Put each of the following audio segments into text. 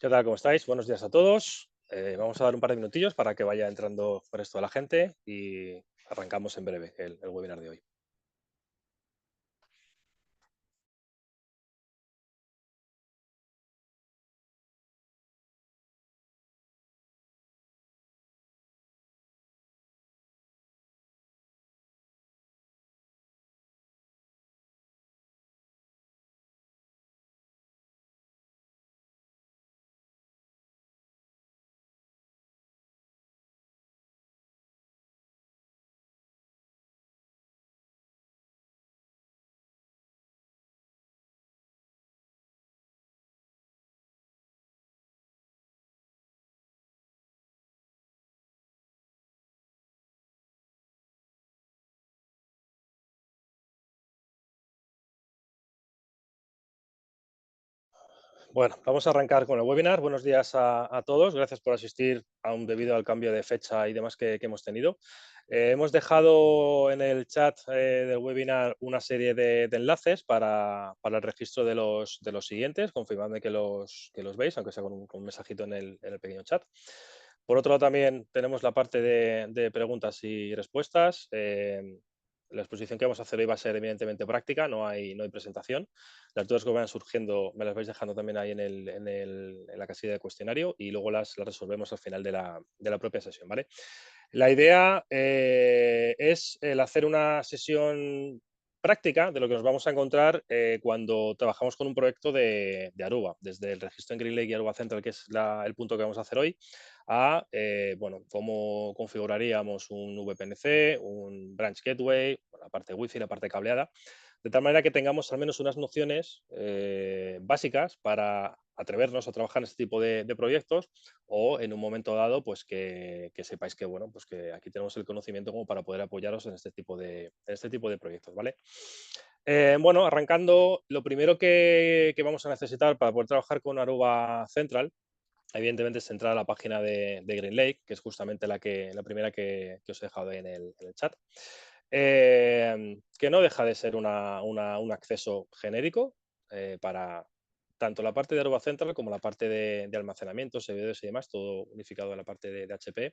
¿Qué tal? ¿Cómo estáis? Buenos días a todos. Vamos a dar un par de minutillos para que vaya entrando por esto la gente y arrancamos en breve el webinar de hoy. Bueno, vamos a arrancar con el webinar. Buenos días a todos. Gracias por asistir, aún debido al cambio de fecha y demás que hemos tenido. Hemos dejado en el chat del webinar una serie de enlaces para el registro de los siguientes. Confirmadme que los veis, aunque sea con un mensajito en el pequeño chat. Por otro lado, también tenemos la parte de preguntas y respuestas. La exposición que vamos a hacer hoy va a ser evidentemente práctica, no hay presentación. Las dudas que vayan surgiendo me las vais dejando también ahí en la casilla de cuestionario y luego las resolvemos al final de la propia sesión, ¿vale? La idea es el hacer una sesión práctica de lo que nos vamos a encontrar cuando trabajamos con un proyecto de Aruba, desde el registro en GreenLake y Aruba Central, que es el punto que vamos a hacer hoy, a bueno, cómo configuraríamos un VPNC, un branch gateway, la parte wifi, la parte cableada, de tal manera que tengamos al menos unas nociones básicas para atrevernos a trabajar en este tipo de proyectos o en un momento dado, pues que sepáis que, bueno, pues que aquí tenemos el conocimiento como para poder apoyaros en este tipo de proyectos, ¿vale? Bueno, arrancando, lo primero que vamos a necesitar para poder trabajar con Aruba Central, evidentemente, es entrar a la página de GreenLake, que es justamente la primera que os he dejado ahí en el chat. Que no deja de ser un acceso genérico para tanto la parte de Aruba Central como la parte de almacenamiento, servidores y demás, todo unificado en la parte de HP.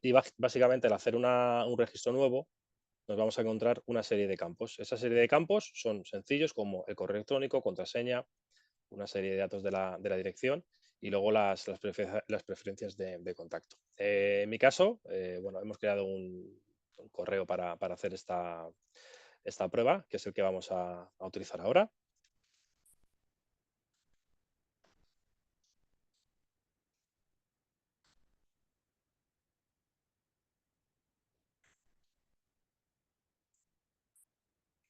Y básicamente, al hacer un registro nuevo, nos vamos a encontrar una serie de campos. Esa serie de campos son sencillos, como el correo electrónico, contraseña, una serie de datos de la dirección y luego las preferencias de contacto. En mi caso, bueno, hemos creado un correo para hacer esta prueba, que es el que vamos a utilizar ahora.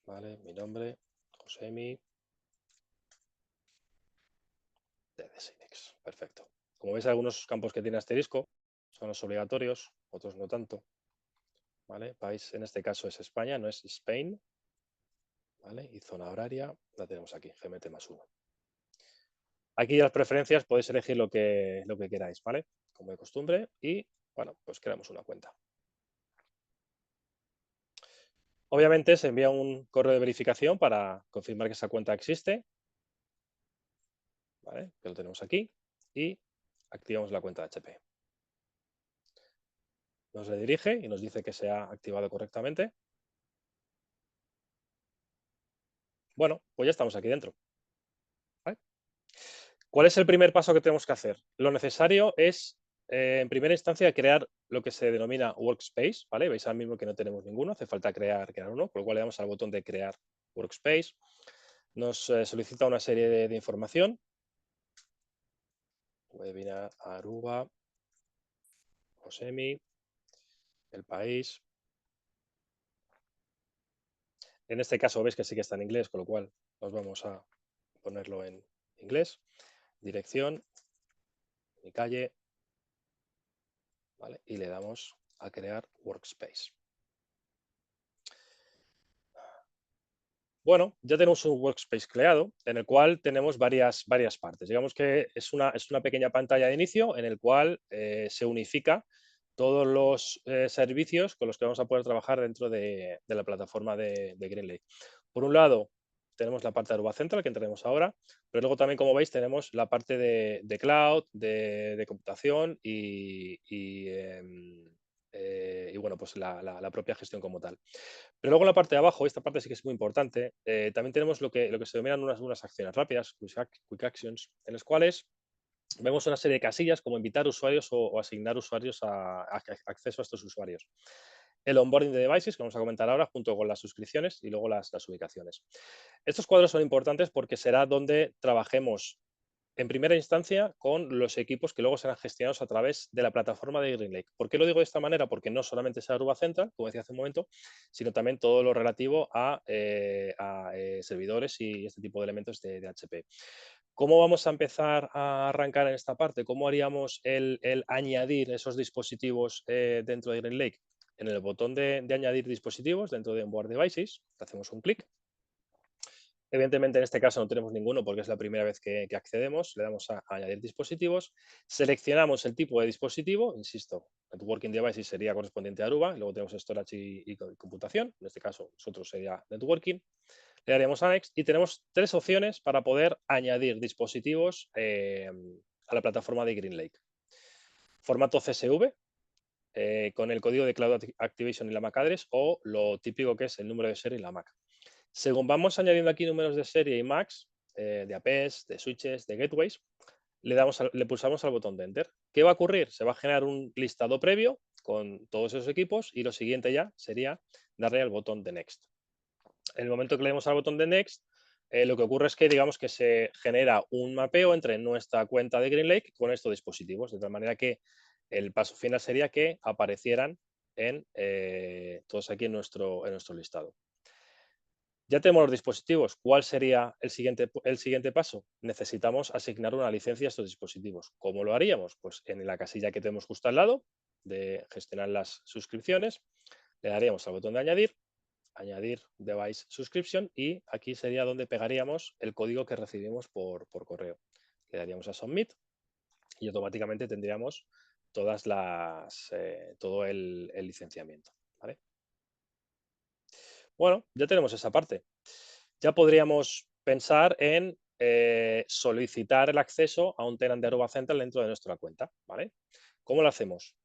Vale, mi nombre, Josemi, de Desinex. Perfecto. Como veis, algunos campos que tiene asterisco son los obligatorios, otros no tanto. ¿Vale? País, en este caso, es España, no es Spain. ¿Vale? Y zona horaria la tenemos aquí, GMT+1. Aquí las preferencias podéis elegir lo que queráis, ¿vale? Como de costumbre. Y bueno, pues creamos una cuenta. Obviamente se envía un correo de verificación para confirmar que esa cuenta existe, ¿vale? Que lo tenemos aquí. Y activamos la cuenta de HP. Nos redirige y nos dice que se ha activado correctamente. Bueno, pues ya estamos aquí dentro, ¿vale? ¿Cuál es el primer paso que tenemos que hacer? Lo necesario es, en primera instancia, crear lo que se denomina Workspace, ¿vale? Veis ahora mismo que no tenemos ninguno, hace falta crear uno, por lo cual le damos al botón de crear Workspace. Nos solicita una serie de información. Webinar, Aruba, Josemi, el país. En este caso veis que sí que está en inglés, con lo cual nos vamos a ponerlo en inglés. Dirección, mi calle, ¿vale? Y le damos a crear Workspace. Bueno, ya tenemos un workspace creado en el cual tenemos varias partes. Digamos que es una pequeña pantalla de inicio en el cual se unifica todos los servicios con los que vamos a poder trabajar dentro de la plataforma de GreenLake. Por un lado, tenemos la parte de Aruba Central que entraremos ahora, pero luego también, como veis, tenemos la parte de cloud, de computación y bueno, pues la propia gestión como tal. Pero luego en la parte de abajo, esta parte sí que es muy importante, también tenemos lo que se denominan unas acciones rápidas, quick actions, en las cuales vemos una serie de casillas como invitar usuarios o asignar usuarios a acceso a estos usuarios. El onboarding de devices, que vamos a comentar ahora, junto con las suscripciones y luego las ubicaciones. Estos cuadros son importantes porque será donde trabajemos en primera instancia con los equipos que luego serán gestionados a través de la plataforma de GreenLake. ¿Por qué lo digo de esta manera? Porque no solamente es Aruba Central, como decía hace un momento, sino también todo lo relativo a servidores y este tipo de elementos de HP. ¿Cómo vamos a empezar a arrancar en esta parte? ¿Cómo haríamos el añadir esos dispositivos dentro de GreenLake? En el botón de añadir dispositivos dentro de Onboard Devices, hacemos un clic. Evidentemente, en este caso no tenemos ninguno porque es la primera vez que accedemos. Le damos a añadir dispositivos. Seleccionamos el tipo de dispositivo. Insisto, Networking Devices sería correspondiente a Aruba. Luego tenemos Storage y computación. En este caso, nosotros sería Networking. Le daremos a Next y tenemos tres opciones para poder añadir dispositivos a la plataforma de GreenLake. Formato CSV, con el código de Cloud Activation y la MAC address, o lo típico que es el número de serie y la MAC. Según vamos añadiendo aquí números de serie y MACs, de APs, de switches, de gateways, le pulsamos al botón de Enter. ¿Qué va a ocurrir? Se va a generar un listado previo con todos esos equipos y lo siguiente ya sería darle al botón de Next. En el momento que le demos al botón de Next, lo que ocurre es que digamos que se genera un mapeo entre nuestra cuenta de GreenLake con estos dispositivos, de tal manera que el paso final sería que aparecieran todos aquí en nuestro listado. Ya tenemos los dispositivos. ¿Cuál sería el siguiente paso? Necesitamos asignar una licencia a estos dispositivos. ¿Cómo lo haríamos? Pues en la casilla que tenemos justo al lado de gestionar las suscripciones, le daríamos al botón de añadir device subscription, y aquí sería donde pegaríamos el código que recibimos por correo. Le daríamos a submit y automáticamente tendríamos todo el licenciamiento. ¿Vale? Bueno, ya tenemos esa parte. Ya podríamos pensar en solicitar el acceso a un tenant de Aruba Central dentro de nuestra cuenta. ¿Vale? ¿Cómo lo hacemos?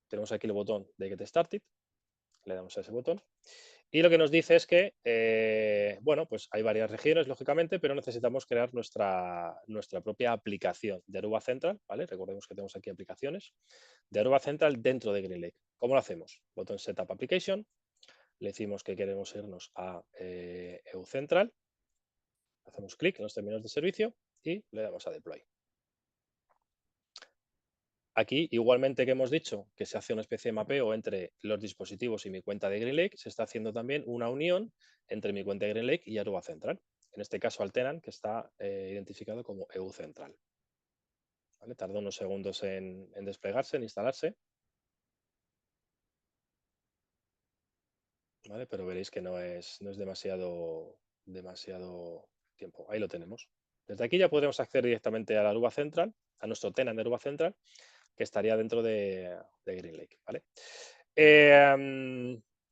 Tenemos aquí el botón de Get Started, le damos a ese botón y lo que nos dice es que, bueno, pues hay varias regiones, lógicamente, pero necesitamos crear nuestra propia aplicación de Aruba Central, ¿vale? Recordemos que tenemos aquí aplicaciones de Aruba Central dentro de GreenLake. ¿Cómo lo hacemos? Botón Setup Application, le decimos que queremos irnos a EU Central, hacemos clic en los términos de servicio y le damos a Deploy. Aquí, igualmente que hemos dicho que se hace una especie de mapeo entre los dispositivos y mi cuenta de GreenLake, se está haciendo también una unión entre mi cuenta de GreenLake y Aruba Central. En este caso, al tenant, que está identificado como EU Central. ¿Vale? Tarda unos segundos en desplegarse, en instalarse. ¿Vale? Pero veréis que no es demasiado tiempo. Ahí lo tenemos. Desde aquí ya podremos acceder directamente a la Aruba Central, a nuestro tenant de Aruba Central, que estaría dentro de GreenLake. ¿Vale?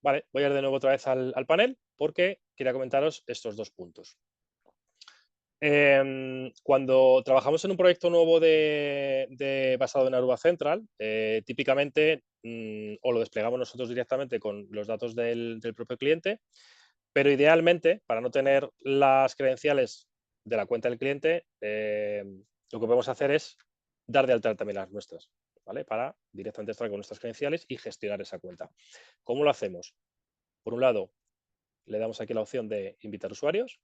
Vale, voy a ir de nuevo otra vez al panel porque quería comentaros estos dos puntos. Cuando trabajamos en un proyecto nuevo basado en Aruba Central, típicamente o lo desplegamos nosotros directamente con los datos del propio cliente, pero idealmente, para no tener las credenciales de la cuenta del cliente, lo que podemos hacer es dar de alta también las nuestras, ¿vale? Para directamente estar con nuestras credenciales y gestionar esa cuenta. ¿Cómo lo hacemos? Por un lado, le damos aquí la opción de invitar usuarios,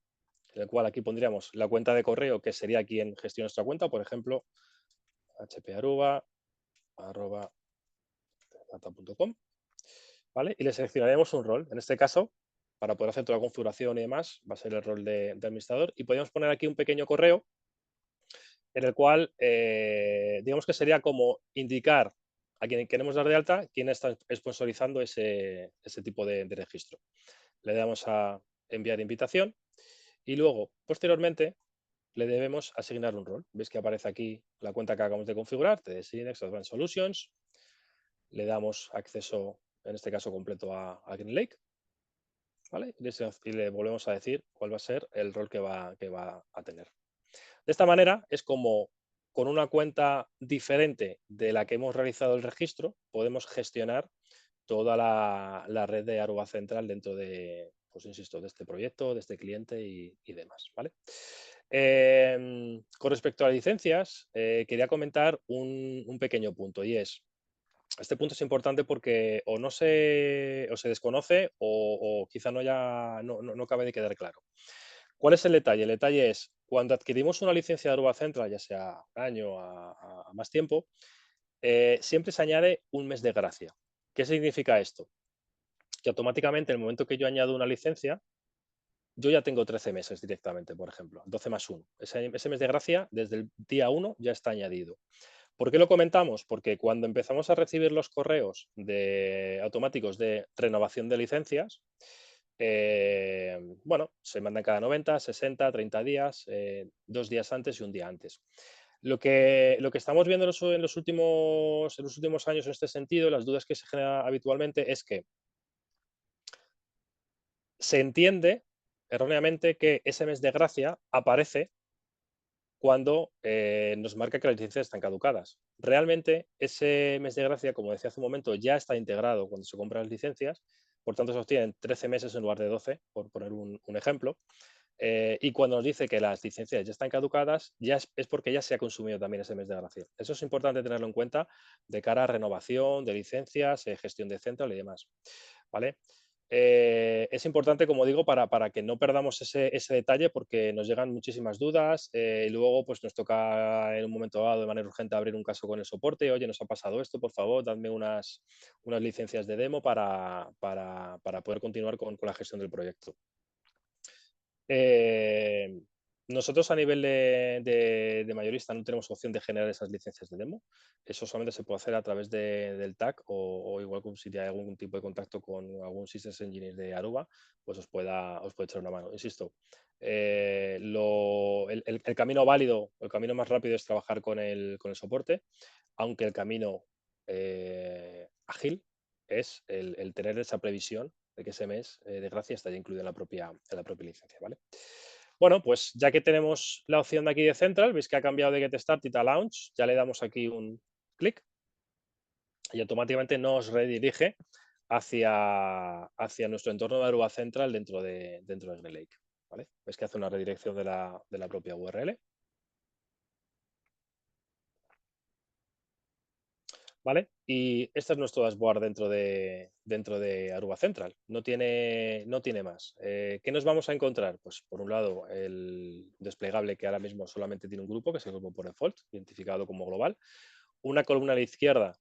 en el cual aquí pondríamos la cuenta de correo, que sería quien gestiona nuestra cuenta, por ejemplo, hparuba@data.com, ¿vale? Y le seleccionaremos un rol. En este caso, para poder hacer toda la configuración y demás, va a ser el rol de administrador. Y podemos poner aquí un pequeño correo en el cual, digamos que sería como indicar a quien queremos dar de alta quién está sponsorizando ese tipo de registro. Le damos a enviar invitación y luego, posteriormente, le debemos asignar un rol. Veis que aparece aquí la cuenta que acabamos de configurar, TD Synnex Advanced Solutions. Le damos acceso, en este caso completo, a GreenLake. ¿vale? Y le volvemos a decir cuál va a ser el rol que va a tener. De esta manera es como con una cuenta diferente de la que hemos realizado el registro, podemos gestionar toda la red de Aruba Central dentro de, pues insisto, de este proyecto, de este cliente y demás, ¿vale? Con respecto a las licencias, quería comentar un pequeño punto y es, este punto es importante porque o se desconoce o quizá no cabe de quedar claro. ¿Cuál es el detalle? El detalle es, cuando adquirimos una licencia de Aruba Central, ya sea un año a más tiempo, siempre se añade un mes de gracia. ¿Qué significa esto? Que automáticamente, en el momento que yo añado una licencia, yo ya tengo 13 meses directamente, por ejemplo, 12 más 1. Ese mes de gracia, desde el día 1, ya está añadido. ¿Por qué lo comentamos? Porque cuando empezamos a recibir los correos automáticos de renovación de licencias, bueno, se mandan cada 90, 60, 30 días, 2 días antes y un día antes. Lo que estamos viendo en los últimos años en este sentido, las dudas que se generan habitualmente es que se entiende erróneamente que ese mes de gracia aparece cuando nos marca que las licencias están caducadas. Realmente, ese mes de gracia, como decía hace un momento, ya está integrado cuando se compran las licencias, por tanto se obtienen 13 meses en lugar de 12, por poner un ejemplo. Y cuando nos dice que las licencias ya están caducadas, ya es porque ya se ha consumido también ese mes de gracia. Eso es importante tenerlo en cuenta de cara a renovación de licencias, gestión de central y demás. ¿Vale? Es importante, como digo, para que no perdamos ese detalle porque nos llegan muchísimas dudas y luego pues, nos toca en un momento dado de manera urgente abrir un caso con el soporte. Oye, nos ha pasado esto, por favor, dadme unas licencias de demo para poder continuar con la gestión del proyecto. Eh, Nosotros a nivel de mayorista no tenemos opción de generar esas licencias de demo. Eso solamente se puede hacer a través del TAC o igual como si hay algún tipo de contacto con algún Systems Engineer de Aruba, pues os puede echar una mano. Insisto, el camino válido, el camino más rápido es trabajar con el soporte, aunque el camino ágil es el tener esa previsión de que ese mes de gracia está ya incluido en la propia licencia, ¿vale? Bueno, pues ya que tenemos la opción de aquí de Central, veis que ha cambiado de Get Started a Launch, ya le damos aquí un clic y automáticamente nos redirige hacia nuestro entorno de Aruba Central dentro de GreenLake, ¿vale? Veis que hace una redirección de la propia URL. ¿Vale? Y este es nuestro dashboard dentro de Aruba Central. No tiene más. ¿Qué nos vamos a encontrar? Pues por un lado el desplegable que ahora mismo solamente tiene un grupo, que es el grupo por default, identificado como global. Una columna a la izquierda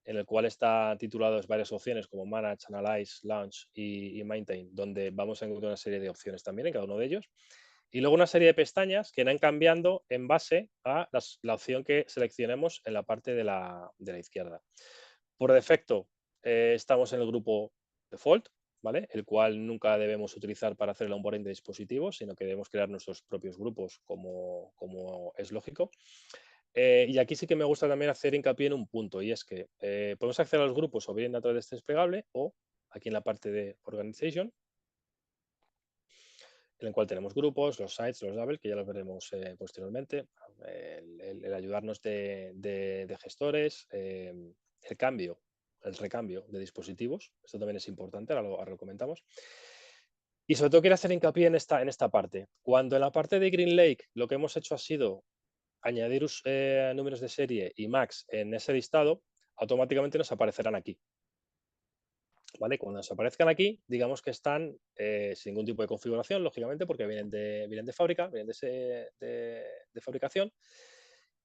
en el cual está titulados varias opciones como Manage, Analyze, Launch y Maintain, donde vamos a encontrar una serie de opciones también en cada uno de ellos. Y luego una serie de pestañas que irán cambiando en base a la opción que seleccionemos en la parte de la izquierda. Por defecto, estamos en el grupo default, ¿vale? El cual nunca debemos utilizar para hacer el onboarding de dispositivos, sino que debemos crear nuestros propios grupos como es lógico. Y aquí sí que me gusta también hacer hincapié en un punto, y es que podemos acceder a los grupos o bien a través de este desplegable o aquí en la parte de Organization, en el cual tenemos grupos, los sites, los labels, que ya los veremos posteriormente, el ayudarnos de gestores, el recambio de dispositivos, esto también es importante, ahora lo comentamos. Y sobre todo quiero hacer hincapié en esta parte. Cuando en la parte de GreenLake lo que hemos hecho ha sido añadir números de serie y Max en ese listado, automáticamente nos aparecerán aquí. ¿Vale? Cuando nos aparezcan aquí, digamos que están sin ningún tipo de configuración, lógicamente, porque vienen de fábrica, vienen de fabricación.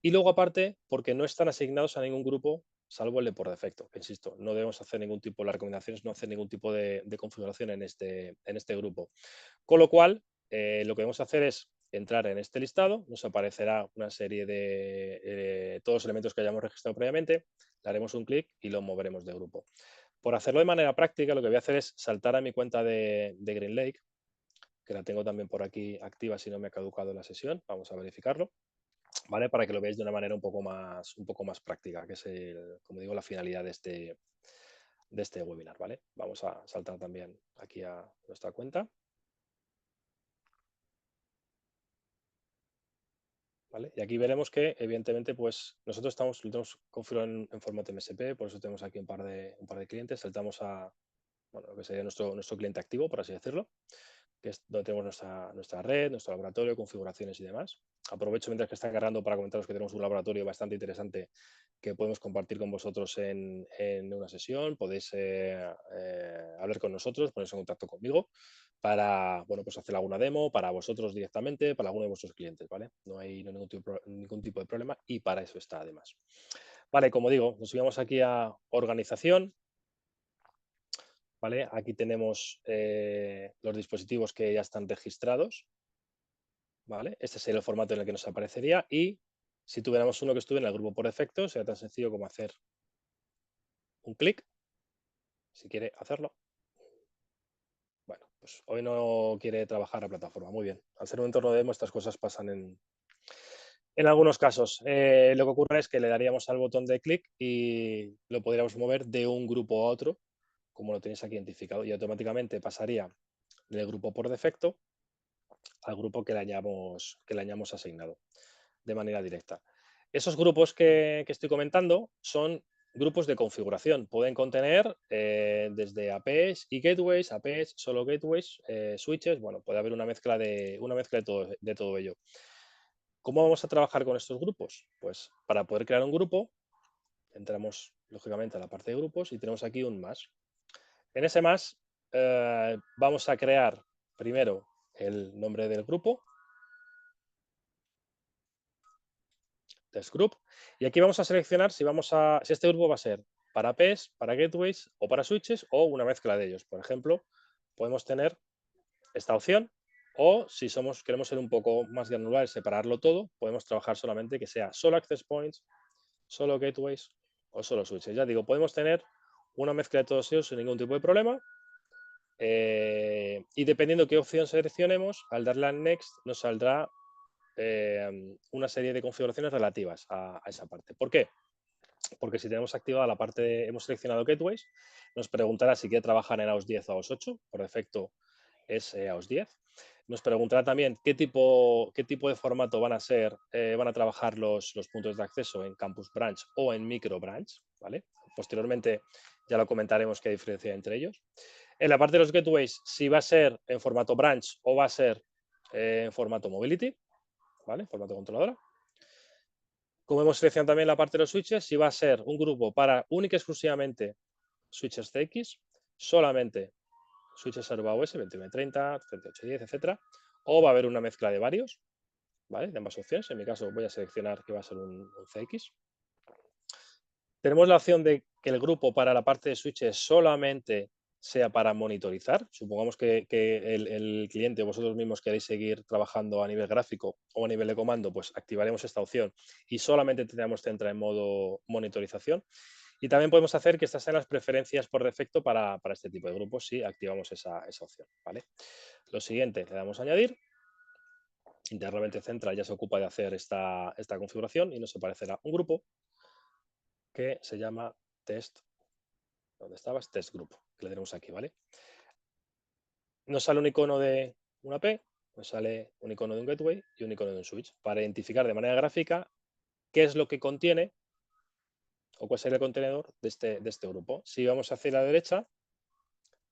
Y luego, aparte, porque no están asignados a ningún grupo, salvo el de por defecto. Que insisto, no debemos hacer ningún tipo, las recomendaciones no hacer ningún tipo de configuración en este grupo. Con lo cual, lo que vamos a hacer es entrar en este listado, nos aparecerá una serie de todos los elementos que hayamos registrado previamente, le haremos un clic y lo moveremos de grupo. Por hacerlo de manera práctica, lo que voy a hacer es saltar a mi cuenta de GreenLake, que la tengo también por aquí activa si no me ha caducado la sesión. Vamos a verificarlo, ¿vale? Para que lo veáis de una manera un poco más práctica, que es, como digo, la finalidad de este webinar, ¿vale? Vamos a saltar también aquí a nuestra cuenta. ¿Vale? Y aquí veremos que, evidentemente, pues nosotros lo tenemos configurado en formato MSP, por eso tenemos aquí un par de clientes. Saltamos a bueno, lo que sería nuestro cliente activo, por así decirlo, que es donde tenemos nuestra red, nuestro laboratorio, configuraciones y demás. Aprovecho mientras que está cargando para comentaros que tenemos un laboratorio bastante interesante que podemos compartir con vosotros en una sesión. Podéis hablar con nosotros, poneros en contacto conmigo para bueno, pues hacer alguna demo para vosotros directamente, para alguno de vuestros clientes, ¿vale? No hay ningún tipo de problema y para eso está además. Vale, como digo, nos subimos aquí a organización. ¿Vale? Aquí tenemos los dispositivos que ya están registrados. ¿Vale? Este sería el formato en el que nos aparecería y si tuviéramos uno que estuviera en el grupo por defecto, sería tan sencillo como hacer un clic, si quiere hacerlo. Bueno, pues hoy no quiere trabajar la plataforma. Muy bien. Al ser un entorno de demo, estas cosas pasan en algunos casos. Lo que ocurre es que le daríamos al botón de clic y lo podríamos mover de un grupo a otro, como lo tenéis aquí identificado, y automáticamente pasaría del grupo por defecto al grupo que le hayamos asignado de manera directa. Esos grupos que estoy comentando son grupos de configuración. Pueden contener desde APs y gateways, APs, solo gateways, switches. Bueno, puede haber una mezcla de todo ello. ¿Cómo vamos a trabajar con estos grupos? Pues para poder crear un grupo, entramos lógicamente a la parte de grupos y tenemos aquí un más. En ese más vamos a crear primero el nombre del grupo, test group, y aquí vamos a seleccionar si este grupo va a ser para APs, para gateways o para switches o una mezcla de ellos. Por ejemplo, podemos tener esta opción o si queremos ser un poco más granulares, separarlo todo, podemos trabajar solamente que sea solo access points, solo gateways o solo switches. Ya digo, podemos tener una mezcla de todos ellos sin ningún tipo de problema. Y dependiendo qué opción seleccionemos, al darle a Next nos saldrá una serie de configuraciones relativas a esa parte. ¿Por qué? Porque si tenemos activada la parte hemos seleccionado gateways, nos preguntará si quiere trabajar en AOS 10 o AOS 8, por defecto es AOS 10. Nos preguntará también qué tipo de formato van a trabajar los puntos de acceso en Campus Branch o en Micro Branch, ¿vale? Posteriormente ya lo comentaremos qué diferencia hay entre ellos. En la parte de los gateways, si va a ser en formato branch o va a ser en formato mobility, ¿vale? Formato controladora. Como hemos seleccionado también la parte de los switches, si va a ser un grupo para única y exclusivamente switches CX, solamente switches ARBA-OS 2930, 3810, etcétera, o va a haber una mezcla de varios, ¿vale? De ambas opciones. En mi caso voy a seleccionar que va a ser un CX. Tenemos la opción de que el grupo para la parte de switches solamente sea para monitorizar. Supongamos que el cliente o vosotros mismos queréis seguir trabajando a nivel gráfico o a nivel de comando, pues activaremos esta opción y solamente tendremos que entrar en modo monitorización. Y también podemos hacer que estas sean las preferencias por defecto para este tipo de grupos si activamos esa opción, ¿vale? Lo siguiente, le damos a añadir. Internamente Central ya se ocupa de hacer esta configuración y nos aparecerá un grupo que se llama test. ¿Dónde estabas? Test Group, que le tenemos aquí, ¿vale? Nos sale un icono de una AP, nos sale un icono de un gateway y un icono de un switch para identificar de manera gráfica qué es lo que contiene o cuál sería el contenedor de este grupo. Si vamos hacia la derecha,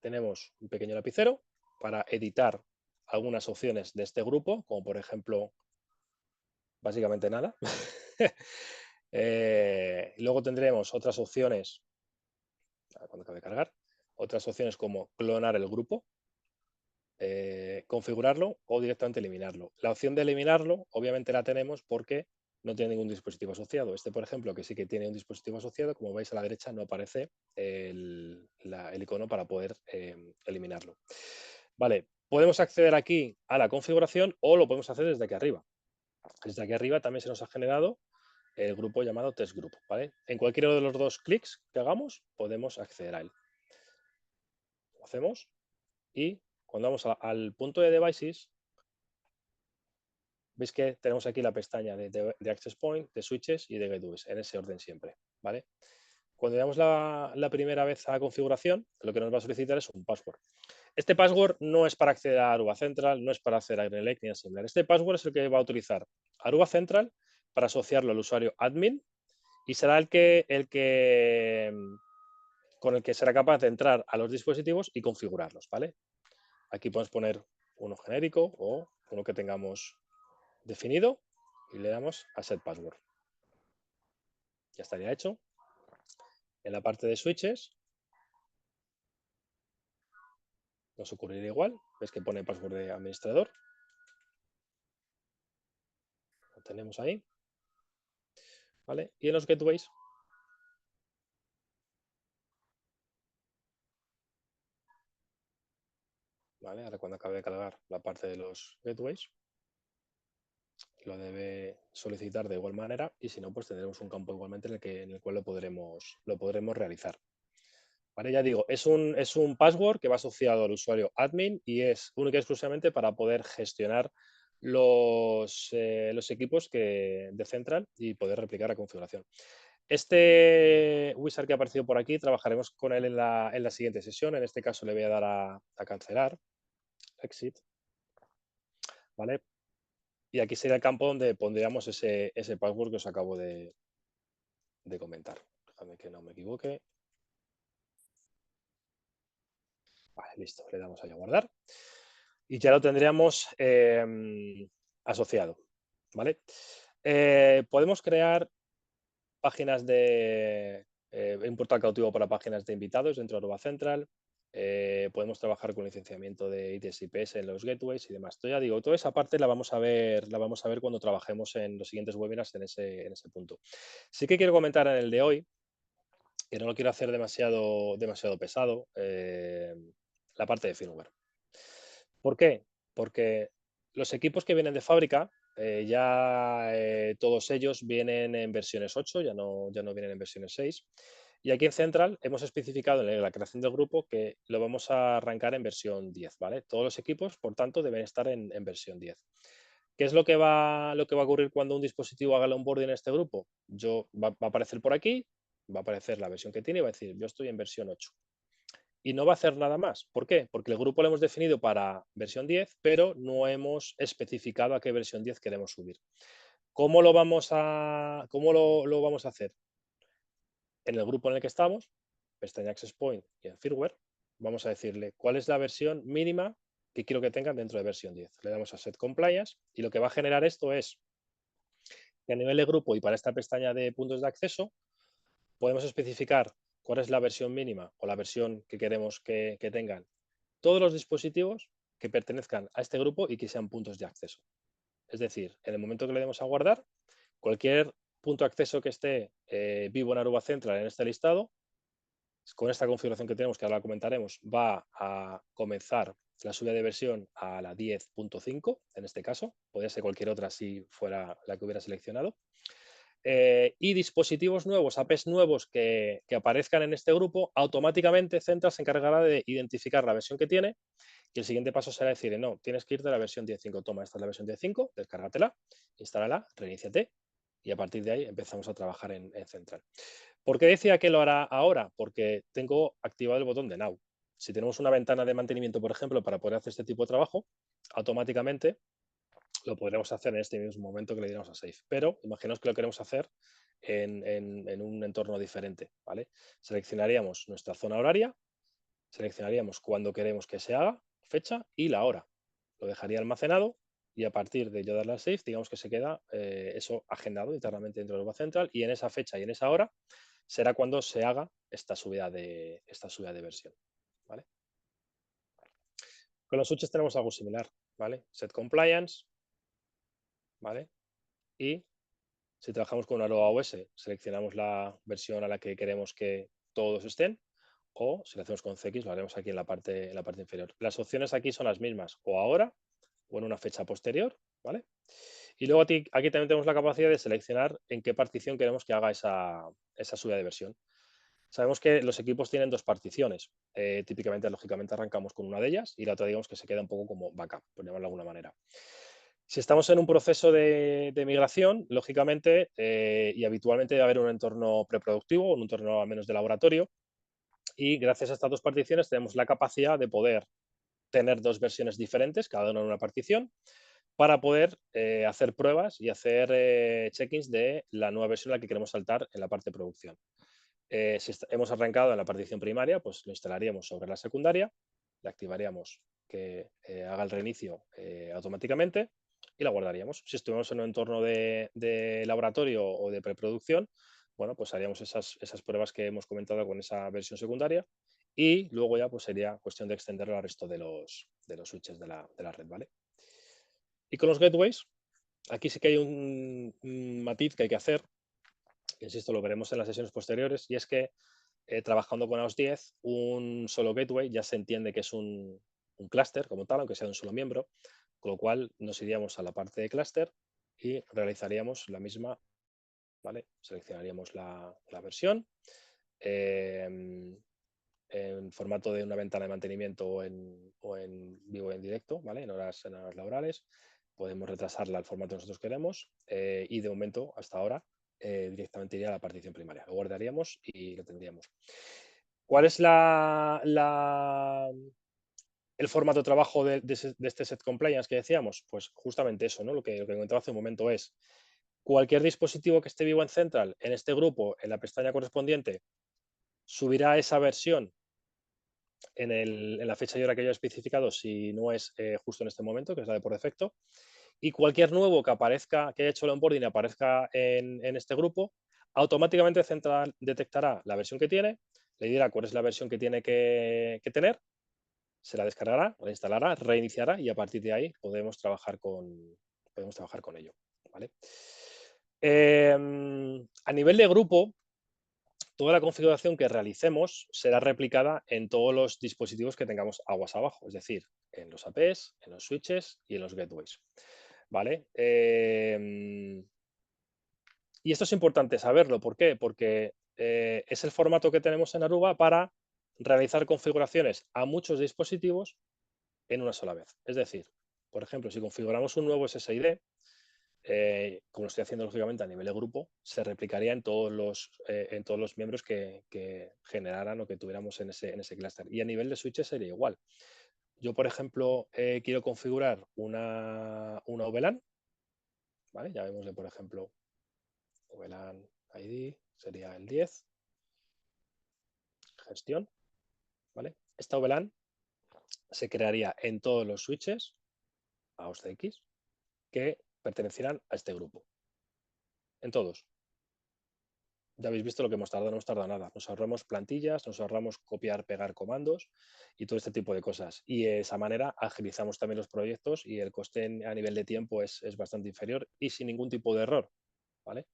tenemos un pequeño lapicero para editar algunas opciones de este grupo, como por ejemplo, básicamente nada. Luego tendremos otras opciones, cuando acabe de cargar, otras opciones como clonar el grupo, configurarlo o directamente eliminarlo. La opción de eliminarlo, obviamente la tenemos porque no tiene ningún dispositivo asociado. Este, por ejemplo, que sí que tiene un dispositivo asociado, como veis a la derecha no aparece el icono para poder eliminarlo. Vale, podemos acceder aquí a la configuración o lo podemos hacer desde aquí arriba. Desde aquí arriba también se nos ha generado el grupo llamado Test Group. ¿Vale? En cualquiera de los dos clics que hagamos podemos acceder a él. Lo hacemos y cuando vamos al punto de Devices, veis que tenemos aquí la pestaña de Access Point, de Switches y de Gateways, en ese orden siempre, ¿vale? cuando le damos la primera vez a la configuración, lo que nos va a solicitar es un password. Este password no es para acceder a Aruba Central, no es para hacer AgriLake ni nada similar. Este password es el que va a utilizar Aruba Central para asociarlo al usuario admin y será con el que será capaz de entrar a los dispositivos y configurarlos, ¿vale? Aquí podemos poner uno genérico o uno que tengamos definido y le damos a Set Password. Ya estaría hecho. En la parte de switches nos ocurrirá igual. Ves que pone password de administrador. Lo tenemos ahí. ¿Vale? Y en los gateways ¿vale? Ahora cuando acabe de cargar la parte de los gateways, lo debe solicitar de igual manera y si no, pues tendremos un campo igualmente en el cual lo podremos realizar. ¿Vale? Ya digo, es un password que va asociado al usuario admin y es único y exclusivamente para poder gestionar los equipos de Central y poder replicar la configuración. Este wizard que ha aparecido por aquí, trabajaremos con él en la siguiente sesión. En este caso le voy a dar a cancelar, exit, ¿vale? Y aquí sería el campo donde pondríamos ese password que os acabo de comentar. Déjame que no me equivoque. Vale, listo. Le damos ahí a guardar. Y ya lo tendríamos asociado. ¿Vale? Podemos crear páginas un portal cautivo para páginas de invitados dentro de Aruba Central. Podemos trabajar con licenciamiento de ITS IPS en los gateways y demás. Esto ya digo, toda esa parte la vamos a ver cuando trabajemos en los siguientes webinars en ese punto. Sí que quiero comentar en el de hoy, que no lo quiero hacer demasiado pesado, la parte de firmware. ¿Por qué? Porque los equipos que vienen de fábrica, todos ellos vienen en versiones 8, ya no vienen en versiones 6. Y aquí en Central hemos especificado en la creación del grupo que lo vamos a arrancar en versión 10, ¿vale? Todos los equipos, por tanto, deben estar en versión 10. ¿Qué es lo que va a ocurrir cuando un dispositivo haga el onboarding en este grupo? Va a aparecer por aquí, va a aparecer la versión que tiene y va a decir, yo estoy en versión 8 y no va a hacer nada más. ¿Por qué? Porque el grupo lo hemos definido para versión 10, pero no hemos especificado a qué versión 10 queremos subir. ¿Cómo lo vamos a hacer? En el grupo en el que estamos, pestaña Access Point y en Firmware, vamos a decirle cuál es la versión mínima que quiero que tengan dentro de versión 10. Le damos a Set Compliance y lo que va a generar esto es que a nivel de grupo y para esta pestaña de puntos de acceso podemos especificar cuál es la versión mínima o la versión que queremos que tengan todos los dispositivos que pertenezcan a este grupo y que sean puntos de acceso. Es decir, en el momento que le demos a guardar, cualquier punto de acceso que esté vivo en Aruba Central en este listado, con esta configuración que tenemos, que ahora comentaremos, va a comenzar la subida de versión a la 10.5, en este caso. Podría ser cualquier otra si fuera la que hubiera seleccionado. Y dispositivos nuevos, APs nuevos que aparezcan en este grupo, automáticamente Central se encargará de identificar la versión que tiene y el siguiente paso será decir, no, tienes que irte a la versión 10.5, toma, esta es la versión 10.5, descárgatela, instálala, reiníciate y a partir de ahí empezamos a trabajar en Central. ¿Por qué decía que lo hará ahora? Porque tengo activado el botón de Now. Si tenemos una ventana de mantenimiento, por ejemplo, para poder hacer este tipo de trabajo, automáticamente lo podremos hacer en este mismo momento que le diéramos a Save. Pero imaginaos que lo queremos hacer en un entorno diferente. ¿Vale? Seleccionaríamos nuestra zona horaria, seleccionaríamos cuándo queremos que se haga, fecha y la hora. Lo dejaría almacenado y a partir de yo darle a Save, digamos que se queda eso agendado internamente dentro de Aruba Central y en esa fecha y en esa hora será cuando se haga esta subida de versión. ¿Vale? Con los switches tenemos algo similar. ¿Vale? Set compliance. ¿Vale? Y si trabajamos con Aruba OS, seleccionamos la versión a la que queremos que todos estén, o si lo hacemos con CX, lo haremos aquí en la parte inferior. Las opciones aquí son las mismas, o ahora o en una fecha posterior, ¿vale? Y luego aquí también tenemos la capacidad de seleccionar en qué partición queremos que haga esa subida de versión. Sabemos que los equipos tienen dos particiones. Típicamente, lógicamente, arrancamos con una de ellas y la otra, digamos, que se queda un poco como backup, por llamarlo de alguna manera. Si estamos en un proceso de migración, lógicamente y habitualmente debe haber un entorno preproductivo, un entorno al menos de laboratorio, y gracias a estas dos particiones tenemos la capacidad de poder tener dos versiones diferentes, cada una en una partición, para poder hacer pruebas y hacer check-ins de la nueva versión a la que queremos saltar en la parte de producción. Si hemos arrancado en la partición primaria, pues lo instalaríamos sobre la secundaria, le activaríamos que haga el reinicio automáticamente y la guardaríamos. Si estuviéramos en un entorno de laboratorio o de preproducción, bueno, pues haríamos esas pruebas que hemos comentado con esa versión secundaria y luego ya pues sería cuestión de extenderlo al resto de los switches de la red, ¿vale? Y con los gateways, aquí sí que hay un matiz que hay que hacer, que insisto, lo veremos en las sesiones posteriores, y es que trabajando con AOS 10, un solo gateway ya se entiende que es un clúster como tal, aunque sea de un solo miembro, con lo cual nos iríamos a la parte de clúster y realizaríamos la misma, ¿vale? Seleccionaríamos la versión en formato de una ventana de mantenimiento o en vivo en directo, ¿vale? En horas laborales. Podemos retrasarla al formato que nosotros queremos y de momento, hasta ahora, directamente iría a la partición primaria. Lo guardaríamos y lo tendríamos. ¿Cuál es el formato de trabajo de este set compliance que decíamos? Pues justamente eso, ¿no? Lo que comentaba hace un momento es cualquier dispositivo que esté vivo en Central, en este grupo, en la pestaña correspondiente, subirá esa versión en la fecha y hora que yo he especificado, si no es justo en este momento, que es la de por defecto. Y cualquier nuevo que aparezca, que haya hecho el onboarding y aparezca en este grupo, automáticamente Central detectará la versión que tiene, le dirá cuál es la versión que tiene que tener, se la descargará, la instalará, reiniciará y a partir de ahí podemos trabajar con ello. ¿Vale? A nivel de grupo, toda la configuración que realicemos será replicada en todos los dispositivos que tengamos aguas abajo, es decir, en los APs, en los switches y en los gateways. ¿Vale? Y esto es importante saberlo. ¿Por qué? Porque es el formato que tenemos en Aruba para realizar configuraciones a muchos dispositivos en una sola vez. Es decir, por ejemplo, si configuramos un nuevo SSID, como lo estoy haciendo lógicamente a nivel de grupo, se replicaría en todos los miembros que generaran o que tuviéramos en ese clúster. Y a nivel de switches sería igual. Yo, por ejemplo, quiero configurar una VLAN, ¿vale? Ya vemosle, por ejemplo, VLAN ID sería el 10, gestión, ¿vale? Esta VLAN se crearía en todos los switches AOSCX que pertenecieran a este grupo, en todos. Ya habéis visto lo que hemos tardado, no hemos tardado nada. Nos ahorramos plantillas, nos ahorramos copiar, pegar comandos y todo este tipo de cosas. Y de esa manera agilizamos también los proyectos y el coste a nivel de tiempo es bastante inferior y sin ningún tipo de error, ¿vale?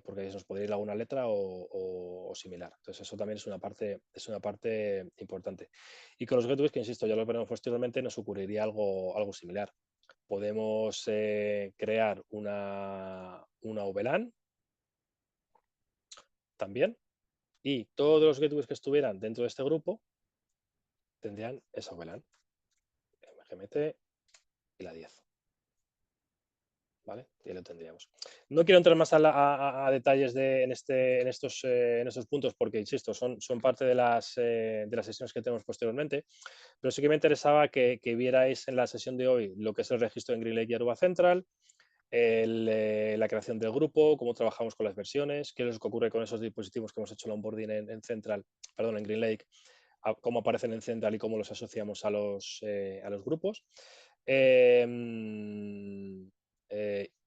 Porque se nos podría ir alguna letra o similar. Entonces eso también es una parte importante. Y con los gateways, que insisto, ya lo veremos posteriormente, nos ocurriría algo similar. Podemos crear una VLAN también y todos los gateways que estuvieran dentro de este grupo tendrían esa VLAN, MGMT y la 10. ¿Vale? Y lo tendríamos. No quiero entrar más a detalles en estos puntos porque, insisto, son parte de las sesiones que tenemos posteriormente, pero sí que me interesaba que vierais en la sesión de hoy lo que es el registro en GreenLake y Aruba Central, la creación del grupo, cómo trabajamos con las versiones, qué es lo que ocurre con esos dispositivos que hemos hecho el onboarding en Central, perdón, en GreenLake, cómo aparecen en Central y cómo los asociamos a los grupos.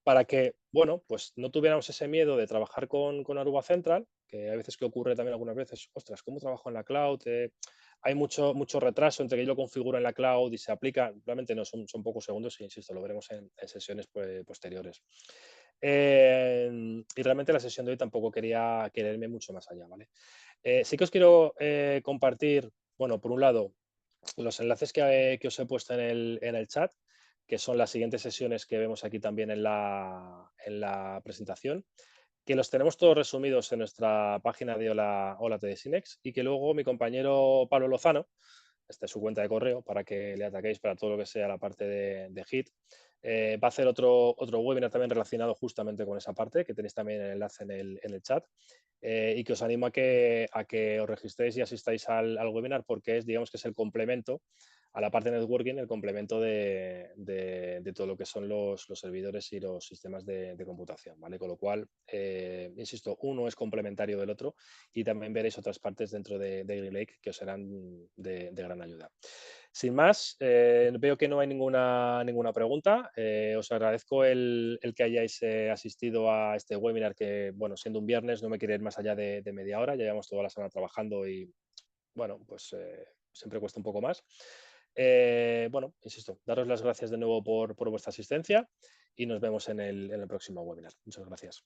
Para que, bueno, pues no tuviéramos ese miedo de trabajar con Aruba Central, que a veces que ocurre también algunas veces, ostras, ¿cómo trabajo en la cloud? Hay mucho retraso entre que yo lo configuro en la cloud y se aplica, realmente no, son pocos segundos y insisto, lo veremos en sesiones posteriores. Y realmente la sesión de hoy tampoco quería irme mucho más allá, ¿vale? Sí que os quiero compartir, bueno, por un lado, los enlaces que os he puesto en el chat, que son las siguientes sesiones que vemos aquí también en la presentación, que los tenemos todos resumidos en nuestra página de Hola TD Sinex y que luego mi compañero Pablo Lozano, esta es su cuenta de correo para que le ataquéis para todo lo que sea la parte de HIT, Va a hacer otro webinar también relacionado justamente con esa parte, que tenéis también el enlace en el chat. Y que os animo a que os registréis y asistáis al webinar porque digamos que es el complemento a la parte de networking, el complemento de todo lo que son los servidores y los sistemas de computación, ¿vale? Con lo cual, insisto, uno es complementario del otro y también veréis otras partes dentro de GreenLake que os serán de gran ayuda. Sin más, veo que no hay ninguna pregunta. Os agradezco el que hayáis asistido a este webinar que, bueno, siendo un viernes no me quiere ir más allá de media hora. Ya llevamos toda la semana trabajando y, bueno, pues siempre cuesta un poco más. Bueno, insisto, daros las gracias de nuevo por vuestra asistencia y nos vemos en el próximo webinar. Muchas gracias.